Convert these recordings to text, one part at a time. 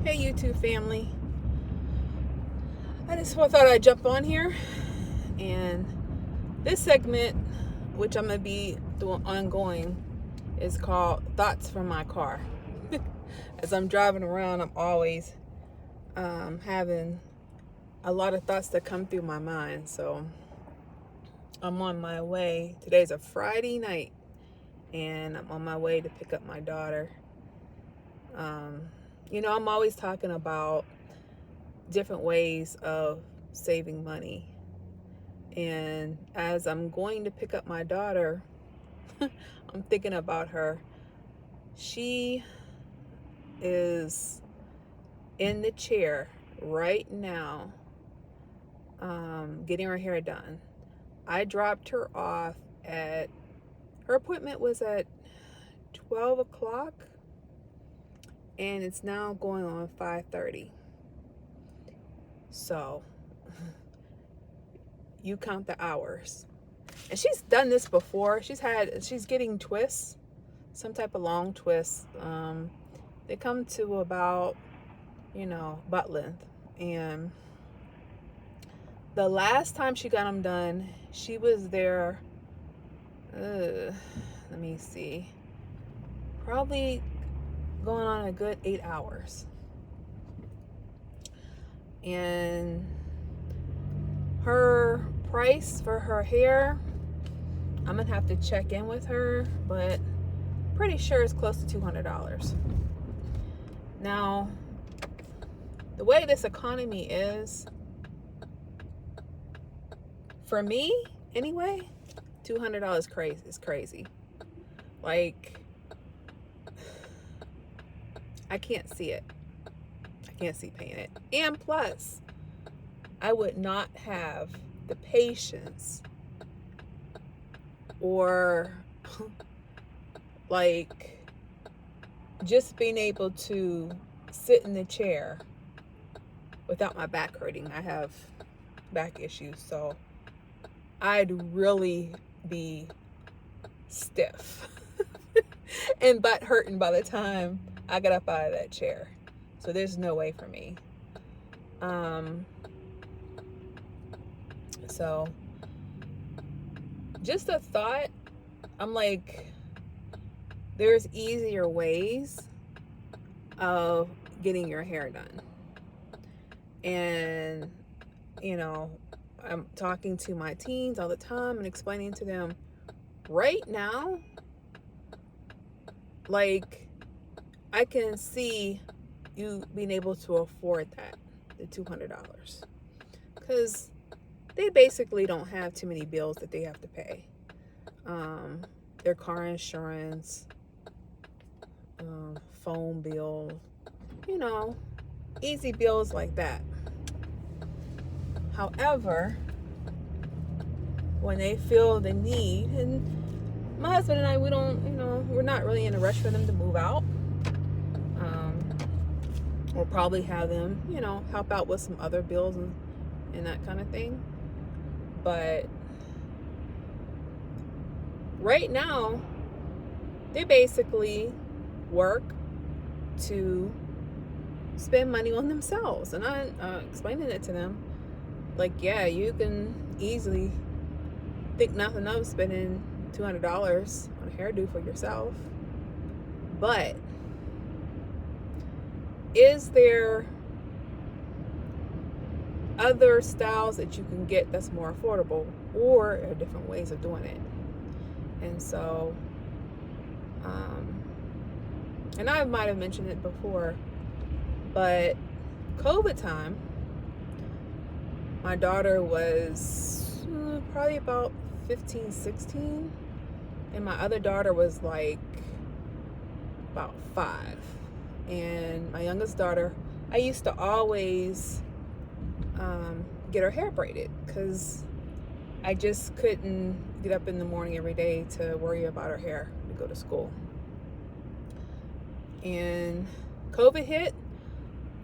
Hey YouTube family. I just thought I'd jump on here, and this segment, which I'm going to be doing ongoing, is called Thoughts from My Car. As I'm driving around, I'm always having a lot of thoughts that come through my mind. So I'm on my way. Today's a Friday night, and I'm on my way to pick up my daughter. I'm always talking about different ways of saving money. And as I'm going to pick up my daughter, I'm thinking about her. She is in the chair right now, getting her hair done. I dropped her off her appointment was at 12 o'clock, and it's now going on 5:30. So you count the hours. And she's done this before. She's getting twists, some type of long twists. They come to about, butt length. And the last time she got them done, she was there, let me see, probably going on a good 8 hours. And her price for her hair, I'm gonna have to check in with her, but pretty sure it's close to $200. Now, the way this economy is, for me anyway, $200 is crazy. Like, I can't see it. I can't see paying it. And plus, I would not have the patience or like just being able to sit in the chair without my back hurting. I have back issues, so I'd really be stiff and butt hurting by the time I got up out of that chair. So there's no way for me. So just a thought, I'm like, there's easier ways of getting your hair done. And, I'm talking to my teens all the time and explaining to them right now, like, I can see you being able to afford that, the $200. Because they basically don't have too many bills that they have to pay. Their car insurance, phone bill, easy bills like that. However, when they feel the need, and my husband and I, we don't, we're not really in a rush for them to move out. We'll probably have them, help out with some other bills and that kind of thing. But right now, they basically work to spend money on themselves. And I'm explaining it to them. Like, yeah, you can easily think nothing of spending $200 on a hairdo for yourself. But is there other styles that you can get that's more affordable, or are different ways of doing it? And so, and I might have mentioned it before, but COVID time, my daughter was probably about 15, 16, and my other daughter was like about 5. And my youngest daughter, I used to always get her hair braided because I just couldn't get up in the morning every day to worry about her hair to go to school. And COVID hit,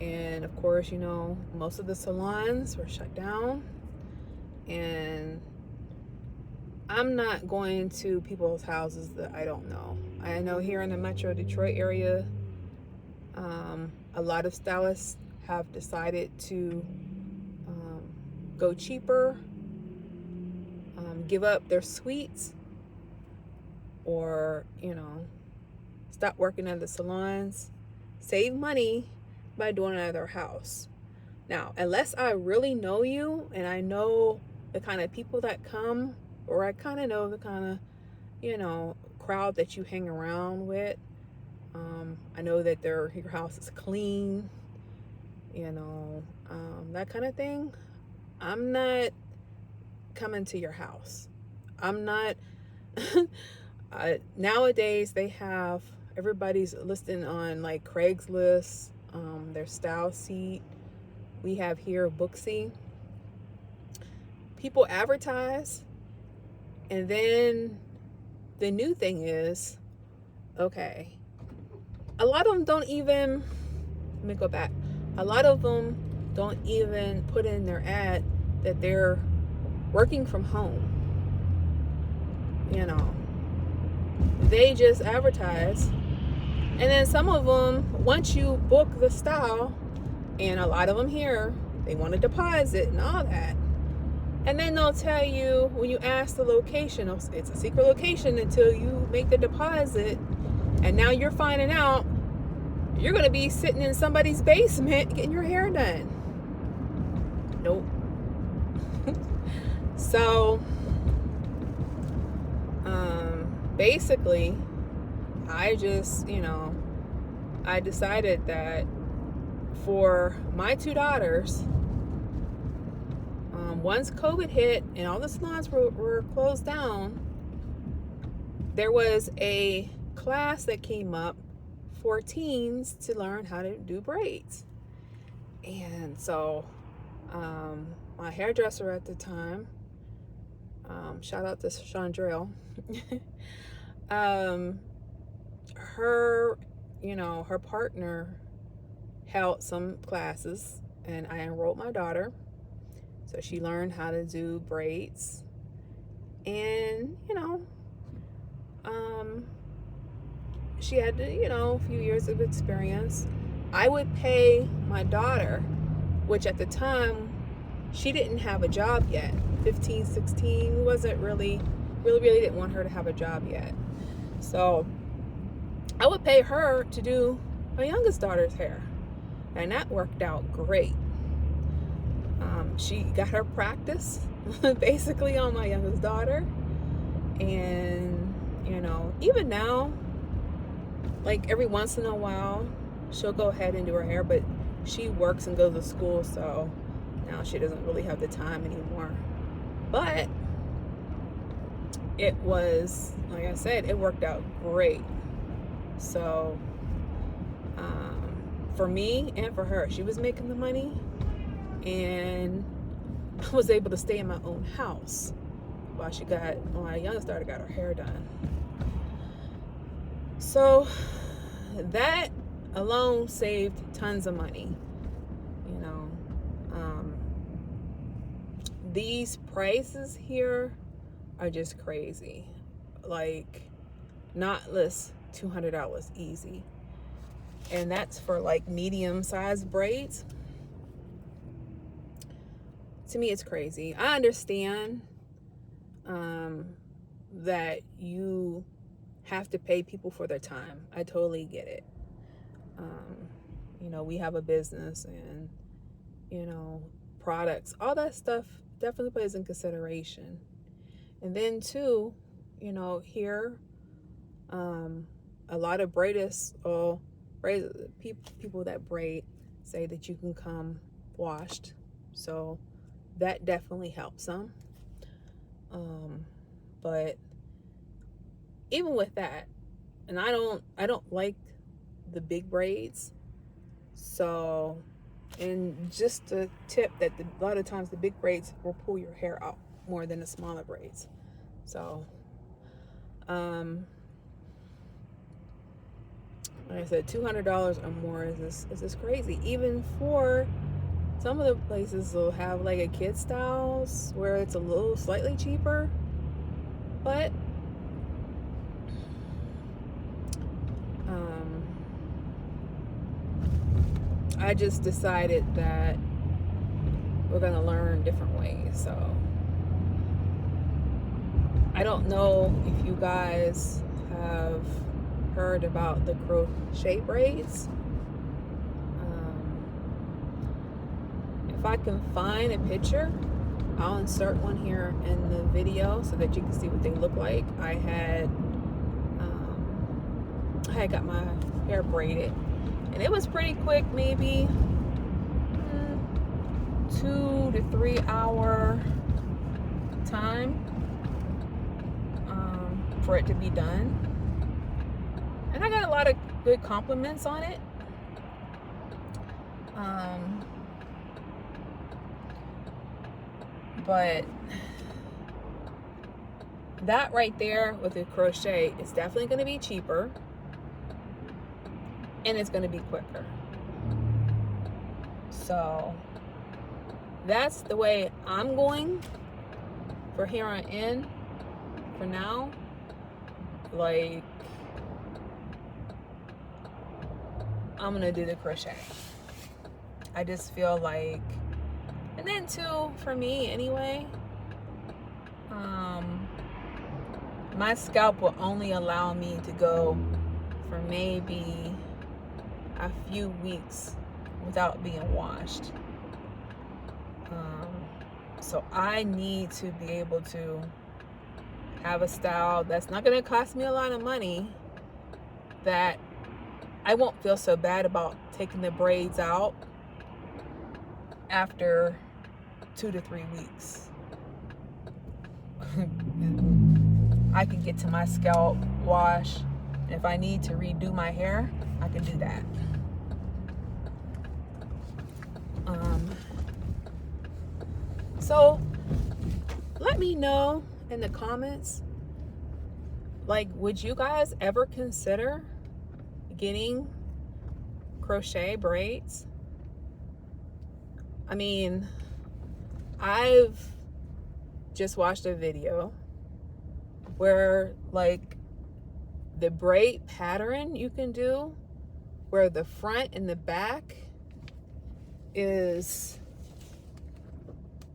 and of course, most of the salons were shut down, and I'm not going to people's houses that I don't know. I know here in the Metro Detroit area, A lot of stylists have decided to go cheaper, give up their suites, or, stop working at the salons, save money by doing it at their house. Now, unless I really know you and I know the kind of people that come, or I kind of know the kind of, crowd that you hang around with, I know that your house is clean, that kind of thing, I'm not coming to your house. I'm not. Nowadays, everybody's listing on like Craigslist, their style seat. We have here Booksy. People advertise, and then the new thing is, okay, a lot of them don't even, let me go back. A lot of them don't even put in their ad that they're working from home. They just advertise. And then some of them, once you book the style, and a lot of them here, they want a deposit and all that. And then they'll tell you, when you ask the location, it's a secret location until you make the deposit. And now you're finding out you're going to be sitting in somebody's basement getting your hair done. Nope. So, basically, I just, I decided that for my two daughters, once COVID hit and all the salons were closed down, there was a class that came up for teens to learn how to do braids. And so my hairdresser at the time, shout out to Chandrell, her partner held some classes, and I enrolled my daughter. So she learned how to do braids, and she had a few years of experience. I would pay my daughter, which at the time she didn't have a job yet, 15, 16, wasn't really didn't want her to have a job yet. So I would pay her to do my youngest daughter's hair, and that worked out great. She got her practice basically on my youngest daughter, and even now, like every once in a while she'll go ahead and do her hair, but she works and goes to school, so now she doesn't really have the time anymore. But it was, like I said, it worked out great. So for me and for her, she was making the money, and I was able to stay in my own house while my youngest daughter got her hair done. So that alone saved tons of money. These prices here are just crazy. Like, not less $200 easy. And that's for like medium-sized braids. To me, it's crazy. I understand that you have to pay people for their time. I totally get it. We have a business, and products, all that stuff definitely plays in consideration. And then too, here, a lot of people that braid say that you can come washed, so that definitely helps them. But even with that, and I don't like the big braids. So, and just a tip that a lot of times the big braids will pull your hair out more than the smaller braids. So, like I said, $200 or more is this crazy. Even for some of the places will have like a kid styles where it's a little slightly cheaper, but I just decided that we're gonna learn different ways. So I don't know if you guys have heard about the crochet braids. If I can find a picture, I'll insert one here in the video so that you can see what they look like. I had got my hair braided, and it was pretty quick, maybe 2 to 3 hour time for it to be done, and I got a lot of good compliments on it. But that right there with the crochet is definitely going to be cheaper, and it's going to be quicker. So that's the way I'm going for here on in for now. Like, I'm going to do the crochet. I just feel like, and then too, for me anyway, my scalp will only allow me to go for maybe a few weeks without being washed. So I need to be able to have a style that's not going to cost me a lot of money, that I won't feel so bad about taking the braids out after 2 to 3 weeks. I can get to my scalp wash, and if I need to redo my hair, I can do that. So let me know in the comments, like, would you guys ever consider getting crochet braids? I mean, I've just watched a video where, like, the braid pattern you can do, where the front and the back is,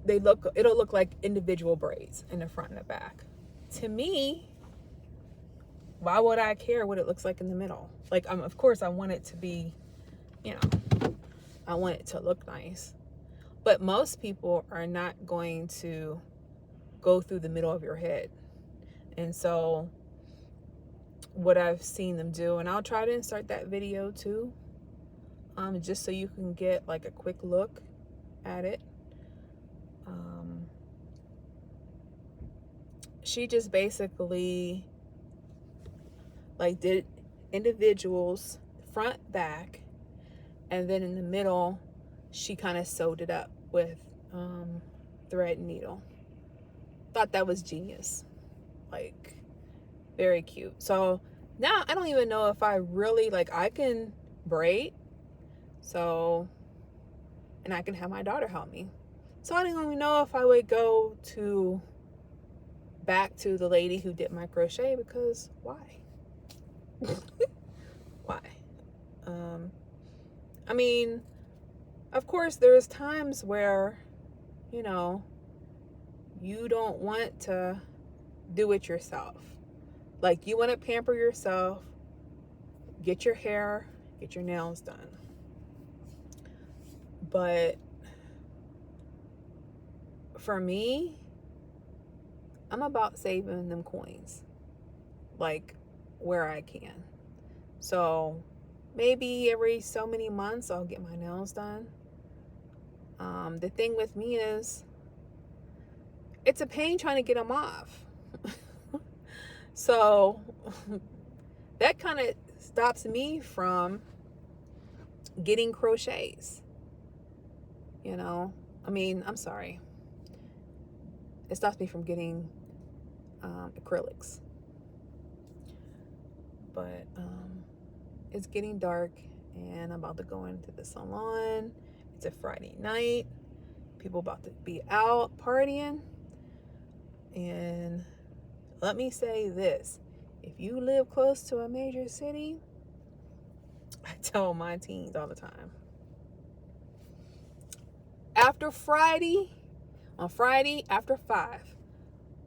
it'll look like individual braids in the front and the back. To me, why would I care what it looks like in the middle? Like, of course I want it to be, I want it to look nice. But most people are not going to go through the middle of your head. And so what I've seen them do, and I'll try to insert that video too, just so you can get like a quick look at it. She just basically like did individuals front, back, and then in the middle she kind of sewed it up with thread and needle. Thought that was genius. Like, very cute. So now I don't even know if I really, like, I can braid, so, and I can have my daughter help me. So I don't even know if I would go back to the lady who did my crochet, because why? Why? I mean, of course there's times where, you don't want to do it yourself. Like, you want to pamper yourself, get your hair, get your nails done. But for me, I'm about saving them coins, like, where I can. So maybe every so many months I'll get my nails done. The thing with me is, it's a pain trying to get them off. So that kind of stops me from getting crochets. I mean, I'm sorry. It stops me from getting acrylics. But it's getting dark, and I'm about to go into the salon. It's a Friday night. People about to be out partying. And let me say this. If you live close to a major city, I tell my teens all the time, after Friday, on Friday after 5,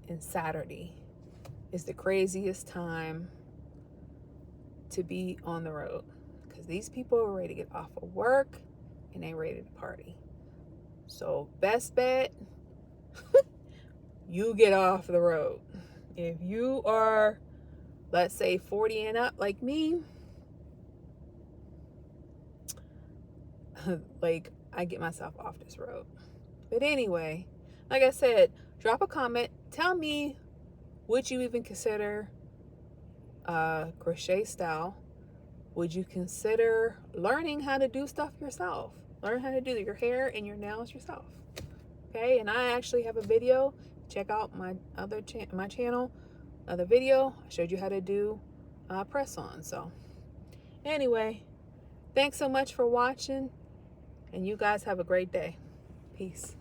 and Saturday is the craziest time to be on the road, because these people are ready to get off of work and they ready to party. So best bet, you get off the road. If you are, let's say, 40 and up like me, like, I get myself off this road. But anyway, like I said, drop a comment. Tell me, would you even consider crochet style? Would you consider learning how to do stuff yourself? Learn how to do your hair and your nails yourself. Okay, and I actually have a video. Check out my other my channel. Other video, I showed you how to do press on. So anyway, thanks so much for watching, and you guys have a great day. Peace.